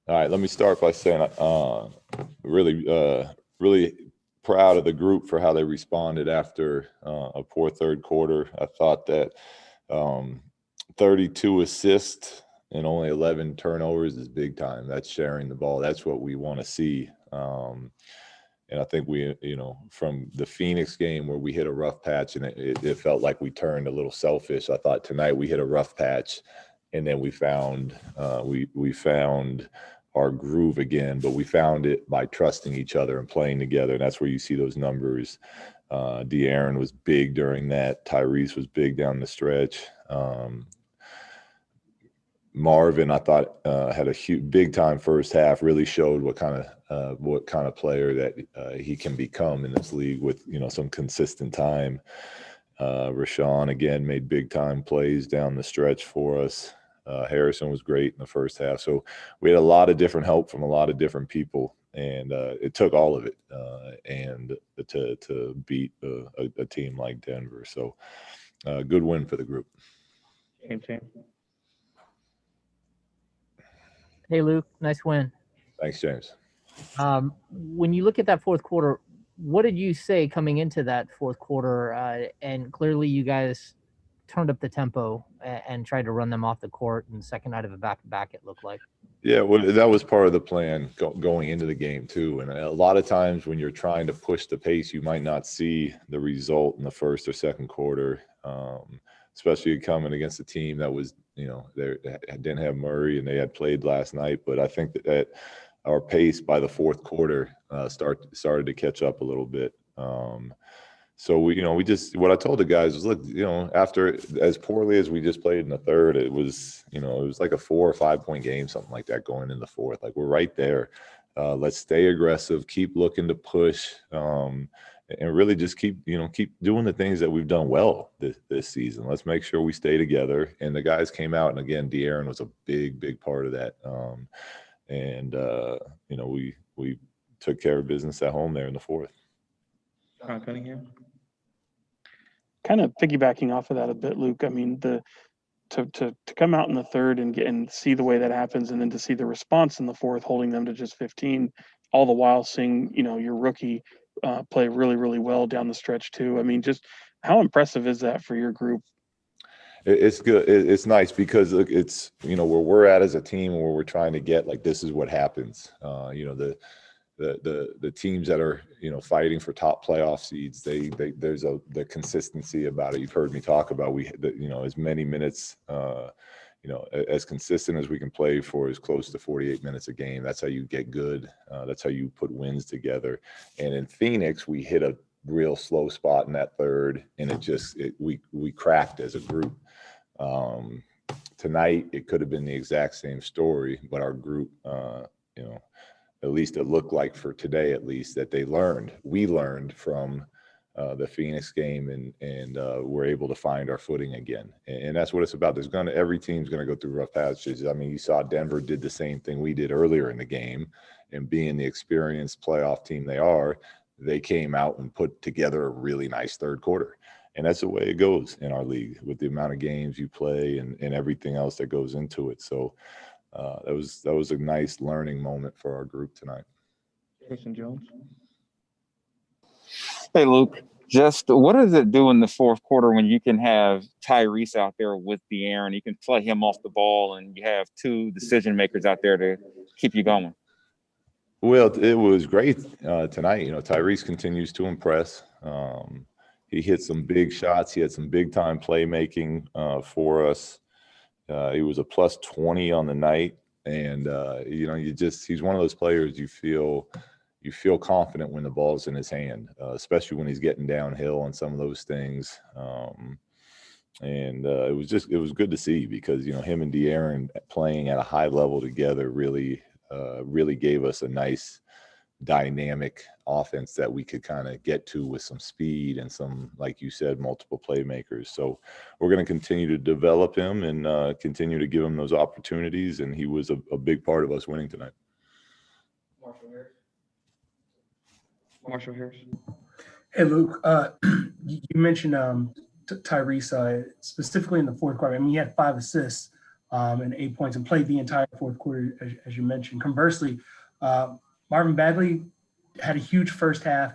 All right, let me start by saying really proud of the group for how they responded after a poor third quarter. I thought that um, 32 assists and only 11 turnovers is big time. That's sharing the ball. That's what we want to see. And I think we, from the Phoenix game where we hit a rough patch and it felt like we turned a little selfish. I thought tonight we hit a rough patch, and then we found our groove again. But we found it by trusting each other and playing together, and that's where you see those numbers. De'Aaron was big during that. Tyrese was big down the stretch. Marvin, I thought, had a huge, big time first half. Really showed what kind of player that he can become in this league with some consistent time. Richaun again made big time plays down the stretch for us. Harrison was great in the first half. So we had a lot of different help from a lot of different people, and it took all of it and to beat a team like Denver. So good win for the group. James. Hey, Luke, nice win. Thanks, James. When you look at that fourth quarter, what did you say coming into that fourth quarter? And clearly you guys turned up the tempo and tried to run them off the court in the second night of a back-to-back, it looked like. Yeah, well, that was part of the plan going into the game too. And a lot of times when you're trying to push the pace, you might not see the result in the first or second quarter, especially coming against a team that was, they didn't have Murray and they had played last night. But I think that our pace by the fourth quarter started to catch up a little bit. So we just, what I told the guys was, look, after as poorly as we just played in the third, it was like a 4 or 5 point game, something like that going in the fourth. Like, we're right there. Let's stay aggressive, keep looking to push, and really just keep doing the things that we've done well this season. Let's make sure we stay together. And the guys came out, and again, De'Aaron was a big part of that. We took care of business at home there in the fourth. Cunningham. Kind of piggybacking off of that a bit, Luke. I mean, to come out in the third and see the way that happens, and then to see the response in the fourth, holding them to just 15, all the while seeing your rookie play really, really well down the stretch too. I mean, just how impressive is that for your group? It's good. It's nice because it's where we're at as a team, where we're trying to get, like, this is what happens. The teams that are fighting for top playoff seeds, there's the consistency about it. You've heard me talk about as many minutes, as consistent as we can play for as close to 48 minutes a game. That's how you get good. That's how you put wins together. And in Phoenix, we hit a real slow spot in that third, and we cracked as a group. Tonight, it could have been the exact same story, but our group, at least it looked like for today, at least, that we learned from the Phoenix game, and we're able to find our footing again. And that's what it's about. Every team's going to go through rough patches. I mean, you saw Denver did the same thing we did earlier in the game, and being the experienced playoff team they are, they came out and put together a really nice third quarter. And that's the way it goes in our league with the amount of games you play and everything else that goes into it. So that was a nice learning moment for our group tonight. Jason Jones. Hey, Luke, just what does it do in the fourth quarter when you can have Tyrese out there with De'Aaron? You can play him off the ball, and you have two decision makers out there to keep you going. Well, it was great tonight. Tyrese continues to impress. He hit some big shots. He had some big time playmaking for us. He was a plus 20 on the night, and he's one of those players you feel confident when the ball's in his hand, especially when he's getting downhill on some of those things. It was good to see, because him and De'Aaron playing at a high level together really gave us a nice dynamic offense that we could kind of get to with some speed and some, like you said, multiple playmakers. So we're going to continue to develop him and continue to give him those opportunities. And he was a big part of us winning tonight. Marshall Harris. Hey, Luke, you mentioned Tyrese specifically in the fourth quarter. I mean, he had 5 assists. and 8 points and played the entire fourth quarter, as you mentioned. Conversely, Marvin Bagley had a huge first half,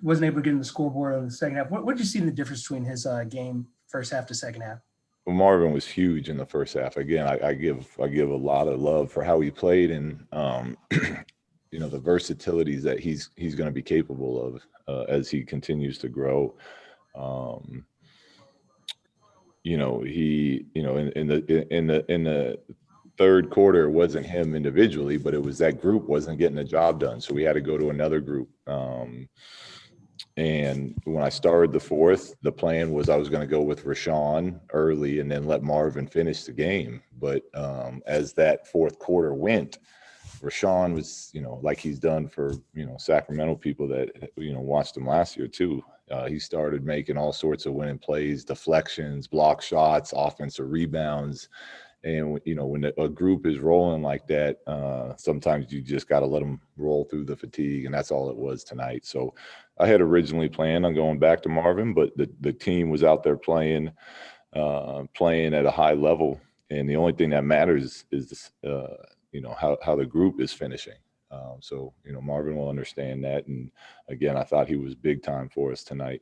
wasn't able to get in the scoreboard on the second half. What did you see in the difference between his game first half to second half? Well, Marvin was huge in the first half. Again, I give a lot of love for how he played and the versatilities that he's going to be capable of as he continues to grow. In the third quarter, it wasn't him individually, but it was that group wasn't getting the job done. So we had to go to another group. And when I started the fourth, the plan was I was going to go with Richaun early and then let Marvin finish the game. But as that fourth quarter went, Richaun was, like he's done for, Sacramento people that, watched him last year too. He started making all sorts of winning plays, deflections, block shots, offensive rebounds. And, when a group is rolling like that, sometimes you just got to let them roll through the fatigue. And that's all it was tonight. So I had originally planned on going back to Marvin, but the team was out there playing at a high level. And the only thing that matters is how the group is finishing. So Marvin will understand that. And again, I thought he was big time for us tonight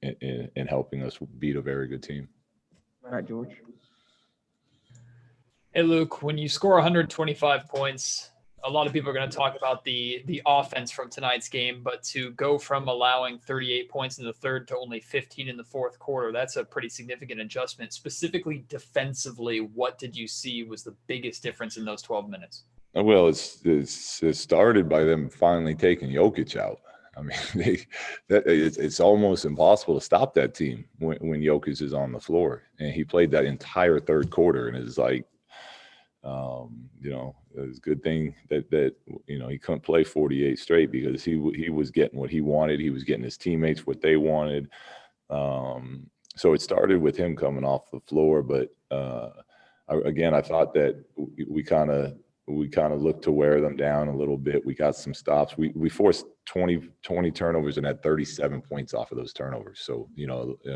in helping us beat a very good team. All right, George. Hey, Luke, when you score 125 points, a lot of people are going to talk about the offense from tonight's game, but to go from allowing 38 points in the third to only 15 in the fourth quarter, that's a pretty significant adjustment. Specifically defensively, what did you see was the biggest difference in those 12 minutes? Well, it started by them finally taking Jokic out. I mean, it's almost impossible to stop that team when Jokic is on the floor. And he played that entire third quarter, and it's like, it was a good thing that he couldn't play 48 straight because he was getting what he wanted. He was getting his teammates what they wanted. So it started with him coming off the floor. But I thought that we kind of looked to wear them down a little bit. We got some stops. We forced 20 turnovers and had 37 points off of those turnovers. So,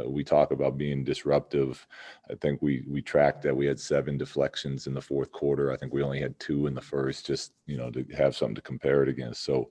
we talk about being disruptive. I think we tracked that we had 7 deflections in the fourth quarter. I think we only had 2 in the first, just, to have something to compare it against. So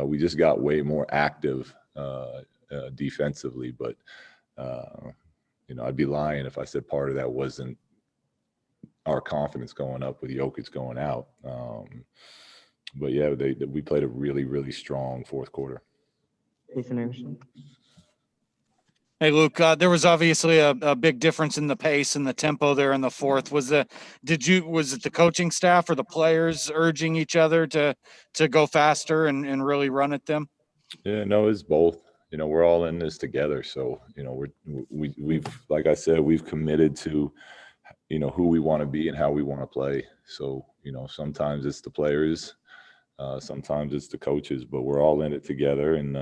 we just got way more active defensively. But, I'd be lying if I said part of that wasn't our confidence going up with Jokic going out. But yeah, we played a really, really strong fourth quarter. Jason Anderson. Hey, Luke, there was obviously a big difference in the pace and the tempo there in the fourth. Was it the coaching staff or the players urging each other to go faster and really run at them? Yeah, no, it's both. We're all in this together. So, we've, like I said, we've committed to, who we want to be and how we want to play. So, sometimes it's the players, sometimes it's the coaches, but we're all in it together. And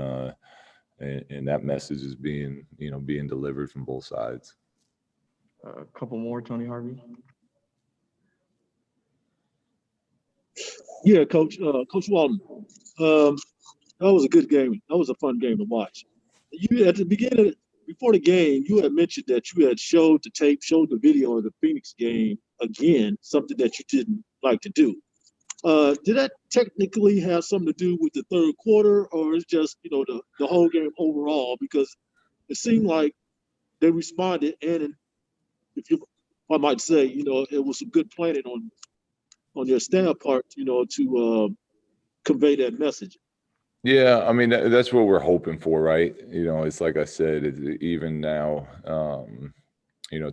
that message is being delivered from both sides. A couple more, Tony Harvey. Yeah, Coach Walton. That was a good game. That was a fun game to watch. You at the beginning, before the game, you had mentioned that you had showed the video of the Phoenix game again, something that you didn't like to do. Did that technically have something to do with the third quarter, or is just the whole game overall? Because it seemed like they responded, and I might say, it was some good planning on their staff part, to convey that message. Yeah, I mean that's what we're hoping for, right? It's like I said, even now,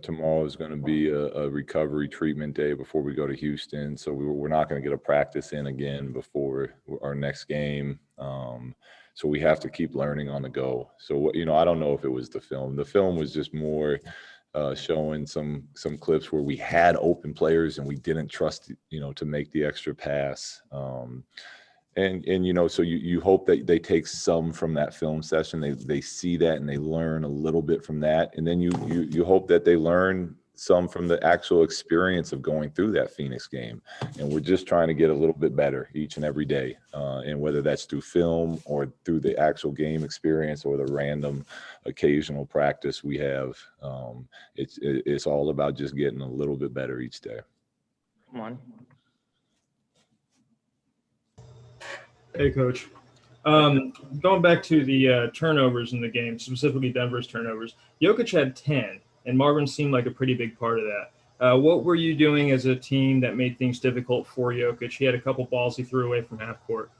tomorrow is going to be a recovery treatment day before we go to Houston, so we're not going to get a practice in again before our next game. So we have to keep learning on the go. So I don't know if it was the film. The film was just more showing some clips where we had open players and we didn't trust, to make the extra pass. And so you hope that they take some from that film session. They see that and they learn a little bit from that. And then you hope that they learn some from the actual experience of going through that Phoenix game. And we're just trying to get a little bit better each and every day. And whether that's through film or through the actual game experience or the random occasional practice we have, it's all about just getting a little bit better each day. Come on. Hey, Coach. Going back to the turnovers in the game, specifically Denver's turnovers, Jokic had 10, and Marvin seemed like a pretty big part of that. What were you doing as a team that made things difficult for Jokic? He had a couple balls he threw away from half court.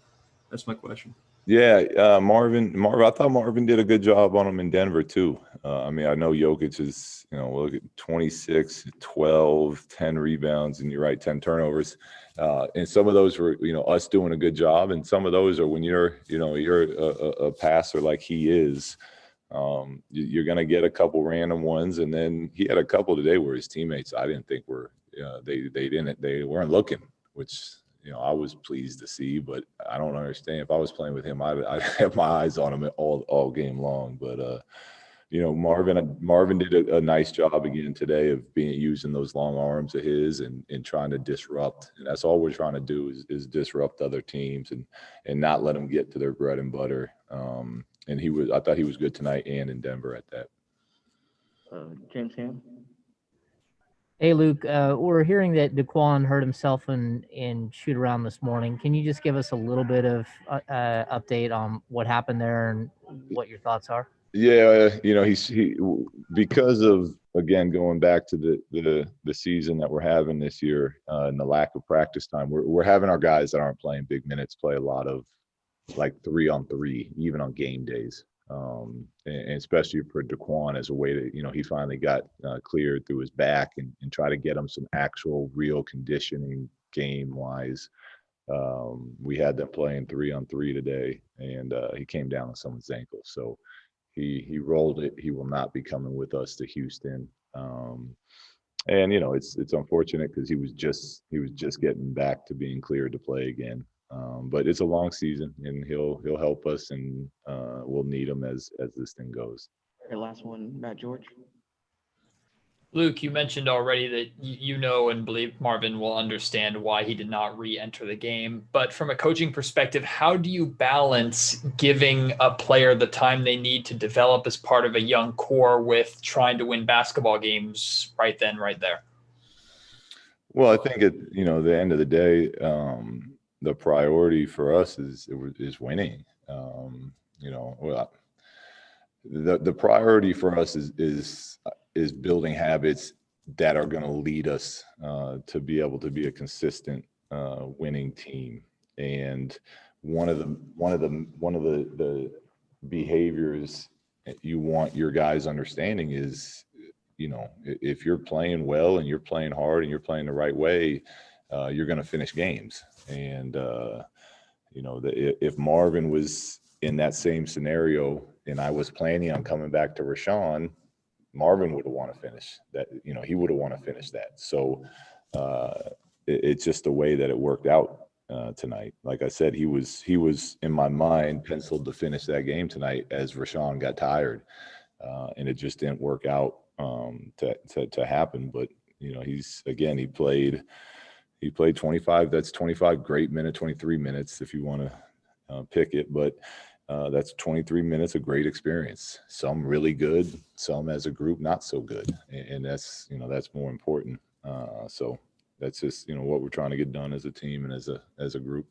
That's my question. Yeah, Marvin, I thought Marvin did a good job on him in Denver too. I mean, I know Jokic is, look at 26, 12, 10 rebounds, and you're right, 10 turnovers. And some of those were, us doing a good job. And some of those are when you're a passer like he is, you're going to get a couple random ones. And then he had a couple today where his teammates, I didn't think were, they weren't looking, which, I was pleased to see, but I don't understand. If I was playing with him, I'd have my eyes on him all game long. But, Marvin did a nice job again today of using those long arms of his and trying to disrupt. And that's all we're trying to do is disrupt other teams and not let them get to their bread and butter. And I thought he was good tonight and in Denver at that. James Ham. Hey, Luke, we're hearing that Daquan hurt himself in shoot around this morning. Can you just give us a little bit of update on what happened there and what your thoughts are? Yeah, he because of, again, going back to the season that we're having this year and the lack of practice time, we're having our guys that aren't playing big minutes play a lot of like 3-on-3, even on game days. And especially for Daquan as a way to, he finally got cleared through his back and try to get him some actual real conditioning game wise. We had them playing 3-on-3 today, and he came down with someone's ankle. So he rolled it. He will not be coming with us to Houston. And it's unfortunate because he was just getting back to being cleared to play again. But it's a long season, and he'll help us, and we'll need him as this thing goes. Your last one, Matt George. Luke, you mentioned already that you know and believe Marvin will understand why he did not re-enter the game. But from a coaching perspective, how do you balance giving a player the time they need to develop as part of a young core with trying to win basketball games right then, right there? Well, I think at the end of the day, the priority for us is winning. The priority for us is building habits that are going to lead us to be able to be a consistent winning team. And one of the behaviors you want your guys understanding is, if you're playing well and you're playing hard and you're playing the right way, you're going to finish games. And if Marvin was in that same scenario and I was planning on coming back to Richaun, Marvin would have want to finish that. He would have want to finish that. So it's just the way that it worked out tonight. Like I said, he was in my mind penciled to finish that game tonight as Richaun got tired, and it just didn't work out to happen. But he played 25. That's 25 great minutes, 23 minutes if you want to pick it, but. That's 23 minutes of great experience. Some really good, some as a group not so good, and that's more important. So that's just what we're trying to get done as a team and as a group.